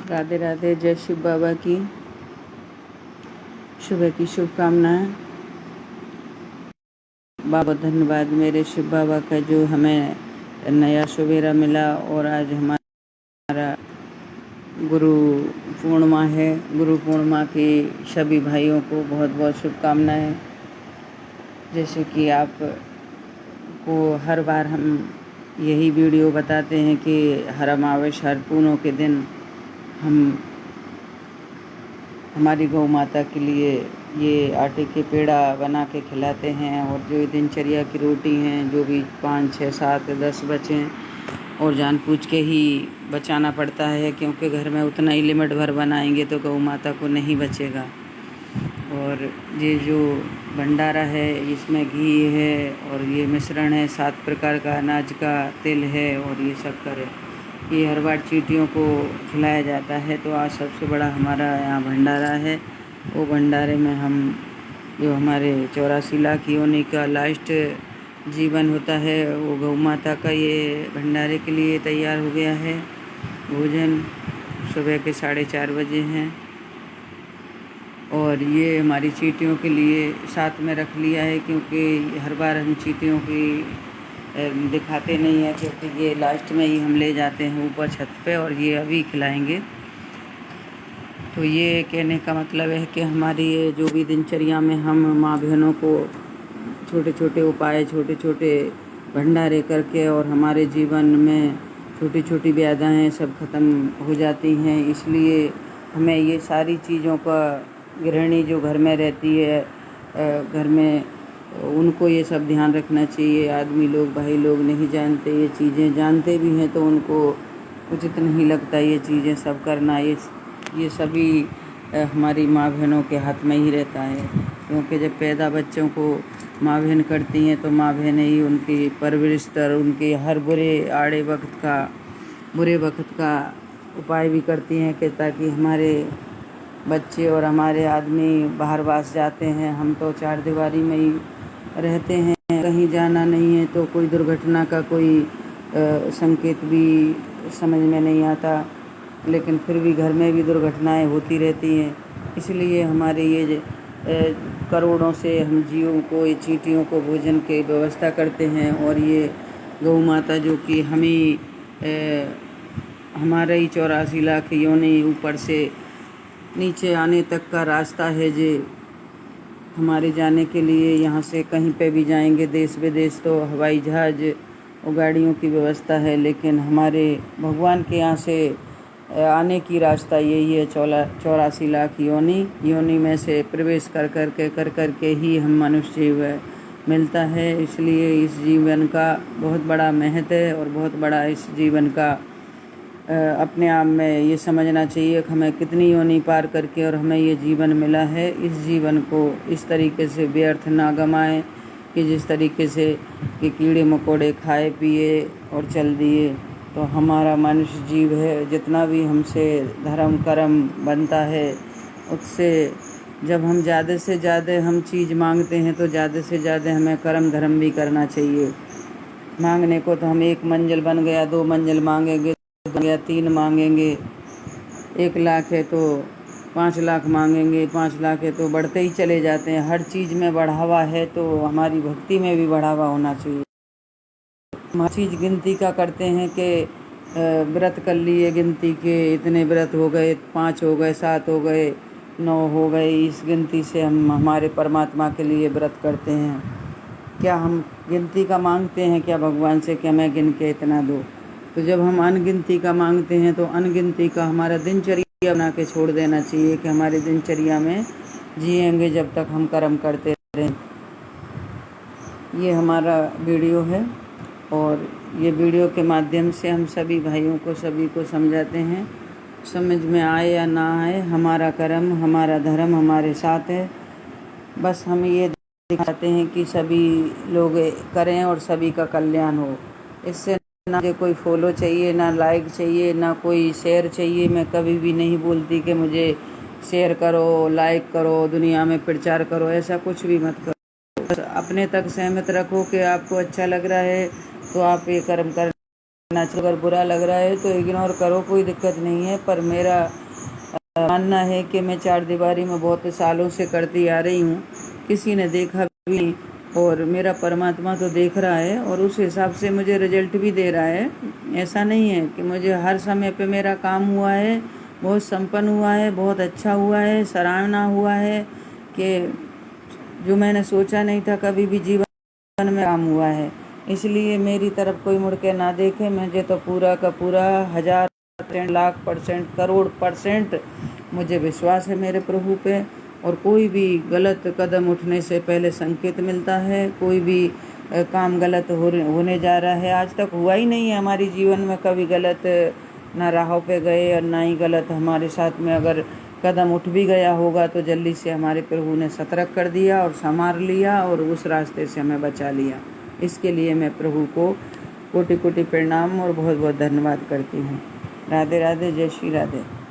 राधे राधे। जय शिव बाबा की सुबह की शुभकामनाएं। बाबा धन्यवाद मेरे शिव बाबा का जो हमें नया सवेरा मिला और आज हमारा गुरु पूर्णिमा है। गुरु पूर्णिमा की सभी भाइयों को बहुत बहुत शुभकामनाएं। जैसे कि आप को हर बार हम यही वीडियो बताते हैं कि हर अमावस हर पूर्णों के दिन हम हमारी गौ माता के लिए ये आटे के पेड़ा बना के खिलाते हैं। और जो दिनचर्या की रोटी हैं, जो भी 5, 6, 7, 10 बचें और जानबूझ के ही बचाना पड़ता है, क्योंकि घर में उतना ही लिमिट भर बनाएंगे तो गौ माता को नहीं बचेगा। और ये जो भंडारा है इसमें घी है और ये मिश्रण है 7 प्रकार का अनाज का, तिल है और ये शक्कर है। ये हर बार चींटियों को खिलाया जाता है। तो आज सबसे बड़ा हमारा यहाँ भंडारा है। वो भंडारे में हम जो हमारे 84 लाख योनि का लास्ट जीवन होता है वो गौ माता का ये भंडारे के लिए तैयार हो गया है। भोजन सुबह के 4:30 बजे हैं और ये हमारी चींटियों के लिए साथ में रख लिया है, क्योंकि हर बार हम चींटियों की दिखाते नहीं हैं, क्योंकि ये लास्ट में ही हम ले जाते हैं ऊपर छत पे और ये अभी खिलाएंगे। तो ये कहने का मतलब है कि हमारी ये जो भी दिनचर्या में हम माँ बहनों को छोटे छोटे उपाय, छोटे छोटे भंडारे करके और हमारे जीवन में छोटी छोटी व्याधाएँ सब खत्म हो जाती हैं। इसलिए हमें ये सारी चीज़ों का गृहिणी जो घर में रहती है, घर में उनको ये सब ध्यान रखना चाहिए। आदमी लोग, भाई लोग नहीं जानते ये चीज़ें, जानते भी हैं तो उनको उचित नहीं लगता ये चीज़ें सब करना। ये सभी हमारी माँ बहनों के हाथ में ही रहता है, क्योंकि जब पैदा बच्चों को माँ बहन करती हैं तो माँ बहनें ही उनकी परवरिश कर, उनके हर बुरे वक्त का उपाय भी करती हैं कि ताकि हमारे बच्चे और हमारे आदमी बाहर वास जाते हैं, हम तो 4 दीवारी में ही रहते हैं, कहीं जाना नहीं है, तो कोई दुर्घटना का कोई संकेत भी समझ में नहीं आता। लेकिन फिर भी घर में भी दुर्घटनाएं होती रहती हैं। इसलिए हमारे ये करोड़ों से हम जीवों को, ये चींटियों को भोजन की व्यवस्था करते हैं। और ये गौ माता जो कि हमें हमारे ही 84 लाख योनि ऊपर से नीचे आने तक का रास्ता है। जे हमारे जाने के लिए यहाँ से कहीं पे भी जाएंगे देश विदेश तो हवाई जहाज़ और गाड़ियों की व्यवस्था है, लेकिन हमारे भगवान के यहाँ से आने की रास्ता यही है। 84 लाख योनि में से प्रवेश कर के ही हम मनुष्य जीव मिलता है। इसलिए इस जीवन का बहुत बड़ा महत्व है और बहुत बड़ा इस जीवन का अपने आप में ये समझना चाहिए कि हमें कितनी योनि पार करके और हमें ये जीवन मिला है। इस जीवन को इस तरीके से व्यर्थ ना गंवाएं कि जिस तरीके से कि कीड़े मकोड़े खाए पिए और चल दिए। तो हमारा मनुष्य जीव है, जितना भी हमसे धर्म कर्म बनता है उससे जब हम ज़्यादा से ज़्यादा हम चीज़ मांगते हैं तो ज़्यादा से ज़्यादा हमें कर्म धर्म भी करना चाहिए। मांगने को तो हम 1 मंजिल बन गया, 2 मंजिल मांगेंगे, 3 मांगेंगे, 1 लाख है तो 5 लाख मांगेंगे, 5 लाख है तो बढ़ते ही चले जाते हैं। हर चीज़ में बढ़ावा है, तो हमारी भक्ति में भी बढ़ावा होना चाहिए। हम हर चीज़ गिनती का करते हैं कि व्रत कर लिए, गिनती के इतने व्रत हो गए, 5 हो गए, 7 हो गए, 9 हो गए, इस गिनती से हम हमारे परमात्मा के लिए व्रत करते हैं। क्या हम गिनती का मांगते हैं क्या भगवान से कि हमें गिन के इतना दो? तो जब हम अनगिनती का मांगते हैं तो अनगिनती का हमारा दिनचर्या बना के छोड़ देना चाहिए कि हमारे दिनचर्या में जिएंगे जब तक हम कर्म करते रहें। ये हमारा वीडियो है और ये वीडियो के माध्यम से हम सभी भाइयों को, सभी को समझाते हैं। समझ में आए या ना आए, हमारा कर्म, हमारा धर्म हमारे साथ है। बस हम ये दिखाते हैं कि सभी लोग करें और सभी का कल्याण हो। इससे ना मुझे कोई फॉलो चाहिए, ना लाइक चाहिए, ना कोई शेयर चाहिए। मैं कभी भी नहीं बोलती कि मुझे शेयर करो, लाइक करो, दुनिया में प्रचार करो, ऐसा कुछ भी मत करो। बस अपने तक सीमित रखो कि आपको अच्छा लग रहा है तो आप ये कर्म कर अगर बुरा लग रहा है तो इग्नोर करो, कोई दिक्कत नहीं है। पर मेरा मानना है कि मैं चार दीवारी में बहुत सालों से करती आ रही हूँ, किसी ने देखा भी नहीं, और मेरा परमात्मा तो देख रहा है और उस हिसाब से मुझे रिजल्ट भी दे रहा है। ऐसा नहीं है कि मुझे हर समय पे मेरा काम हुआ है, बहुत संपन्न हुआ है, बहुत अच्छा हुआ है, सराहना हुआ है कि जो मैंने सोचा नहीं था कभी भी जीवन में काम हुआ है। इसलिए मेरी तरफ कोई मुड़ के ना देखे, मुझे तो पूरा का पूरा 1000%, लाख %, करोड़ % मुझे विश्वास है मेरे प्रभु पे। और कोई भी गलत कदम उठने से पहले संकेत मिलता है, कोई भी काम गलत होने जा रहा है। आज तक हुआ ही नहीं है हमारे जीवन में कभी गलत, ना राहों पे गए और ना ही गलत हमारे साथ में अगर कदम उठ भी गया होगा तो जल्दी से हमारे प्रभु ने सतर्क कर दिया और संवार लिया और उस रास्ते से हमें बचा लिया। इसके लिए मैं प्रभु को कोटि कोटि प्रणाम और बहुत बहुत धन्यवाद करती हूँ। राधे राधे, जय श्री राधे।